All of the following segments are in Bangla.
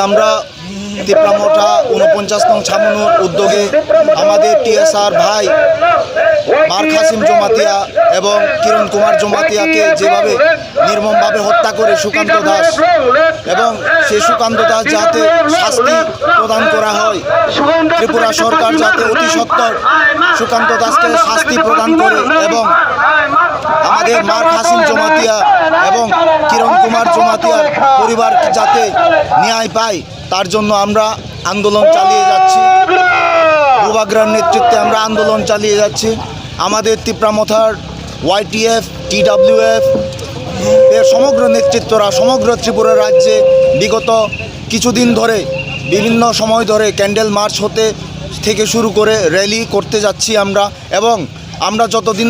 আমরা তিপ্রামঠা 49 নং ছামনুর উদ্যোগে আমাদের টিএসআর ভাই মার কাসিম জমাতিয়া এবং কিরণ কুমার জমাতিয়াকে যেভাবে নির্মমভাবে হত্যা করে সুকান্ত দাস এবং সেই সুকান্ত দাস যাতে শাস্তি প্রদান করা হয়, ত্রিপুরা সরকার যাতে অতি সত্বর সুকান্ত দাসকে শাস্তি প্রদান করে এবং আমাদের মার কাসিম জমাতিয়া এবং কিরণ কুমার জমাতিয়ার পরিবার যাতে ন্যায় পায় তার জন্য আমরা আন্দোলন চালিয়ে যাচ্ছি। বুবাগ্রার নেতৃত্বে আমরা আন্দোলন চালিয়ে যাচ্ছি। আমাদের তিপ্রামথার YTF, TWF এর সমগ্র নেতৃত্বরা সমগ্র ত্রিপুরা রাজ্যে বিগত কিছুদিন ধরে বিভিন্ন সময় ধরে ক্যান্ডেল মার্চ থেকে শুরু করে র্যালি করতে যাচ্ছি আমরা, এবং আমরা যতদিন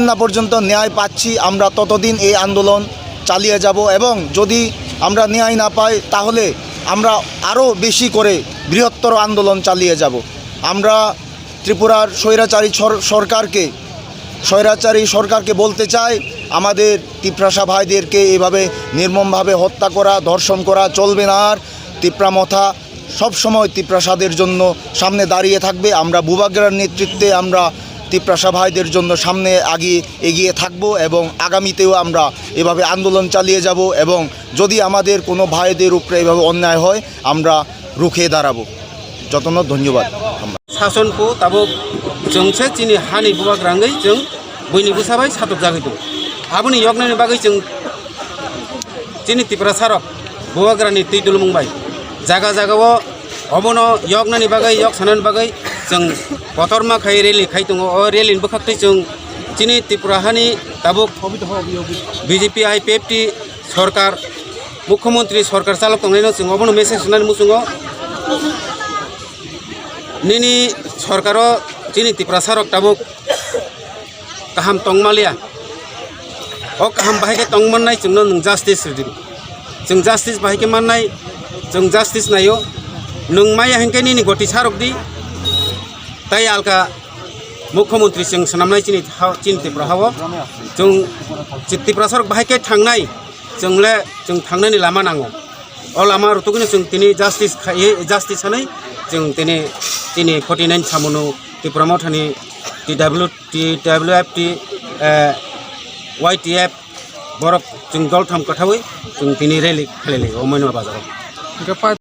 না পর্যন্ত ন্যায় পাচ্ছি আমরা ততদিন এই আন্দোলন চালিয়ে যাব, এবং যদি আমরা ন্যায় না পাই তাহলে আমরা আরও বেশি করে বৃহত্তর আন্দোলন চালিয়ে যাব। আমরা ত্রিপুরার স্বৈরাচারী সরকারকে বলতে চাই, আমাদের তিপ্রাসা ভাইদেরকে এভাবে নির্মমভাবে হত্যা করা, ধর্ষণ করা চলবে না। আর তিপ্রামথা সবসময় তিপ্রাসাদের জন্য সামনে দাঁড়িয়ে থাকবে। আমরা বুবাগ্রার নেতৃত্বে আমরা তিপ্রাসা ভাইদের জন্য সামনে এগিয়ে থাকব এবং আগামীতেও আমরা এভাবে আন্দোলন চালিয়ে যাব, এবং যদি আমাদের কোনো ভাইদের উপরে এভাবে অন্যায় হয় আমরা রুখে দাঁড়াবো। যতন ধন্যবাদ। शासनको तब जोंसो चिनी हानि बुबाग्राङै जों बयनिबो साबाय साथब जाहैदों। आबुनि यगनानि बागै जों चिनी त्रिपुरा सारक बुबाग्रानि तैदुल मुंबाय जागा जागाव अबनो यगनानि बागै यग सानानि बागै जों बतरमा खाय रेली खाय दङ। अ रेलिनि बखाक्तै जों चिनी त्रिपुरा हानि तब BJP IPFT सरकार मुख्यमंत्री सरकार चालक दंनायनो जों अबनो मेसेज होनानै मुसुङो निनी सरकार चिनी त्रिपुरा सारक ताबुक गाहाम तंगमालिया अ गाहाम बाहायके तंगमनाय जोंनो नों जास्टिस होदों। जों जास्टिस बाहायके माननाय जों जास्टिस नायो नों माया हेंके निनी गति सारक दी ताई आलका मुख्यमंत्री जों सनामनाय चिनी त्रिपुरा हाव जों त्रिपुरा सारक बाहायके थांनाय जों थांनायनि लामा नांगौ। अ लामा रुतुखौनो जों दिनै जास्टिस हानाय जों दिनै 49 सामनु त्रिपुरा मथानि TWFT YTF बरफ जों दलथाम कथावै जों दिनै रेली खालायलायो अमायना बाजाराव।